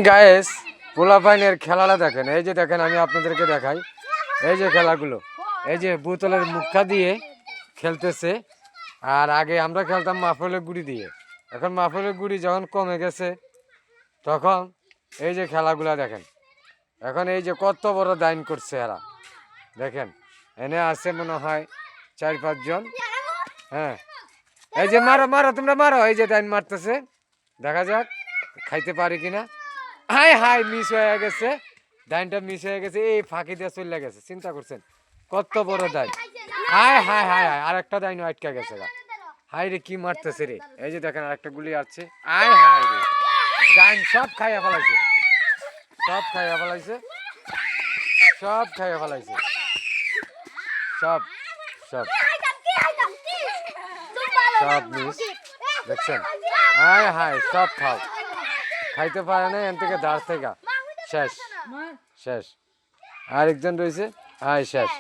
Guys পোলাপাইনের খেলাটা দেখেন, এই যে দেখেন আমি আপনাদেরকে দেখাই, এই যে খেলাগুলো, এই যে বোতলের মুখা দিয়ে খেলতেছে। আর আগে আমরা খেলতাম মাফলের গুড়ি দিয়ে। এখন মাফলের গুড়ি যখন কমে গেছে তখন এই যে খেলাগুলা দেখেন। এখন এই যে কত বড় দাইন করছে এরা, দেখেন এনে আছে মনে হয় 4-5 জন। হ্যাঁ, এই যে মারো মারো তোমরা মারো, এই যে দাইন মারতেছে, দেখা যাক খাইতে পারি কিনা। হাই হাই, মিস হয়ে গেছে, ডাইনটা মিস হয়ে গেছে, এই ফাঁকি দিয়ে চলে গেছে। চিন্তা করছেন কত বড় ডাইন। হাই হাই হাই হাই, আর একটা ডাইন আটকা গেছে গা। হাই রে কি মারতেছে রে, এই যে দেখেন আরেকটা গুলি আসছে। হাই হাই রে, ডাইন সব খাইয়া ফেলাইছে, সব খাইয়া ফেলাইছে, সব খাইয়া ফেলাইছে, সব সব সব মিস। দেখছেন, হাই হাই সব খাও, খাইতে পারে না, এন থেকে দাঁড় থেকে শেষ শেষ। আরেকজন রয়েছে, হাই শেষ।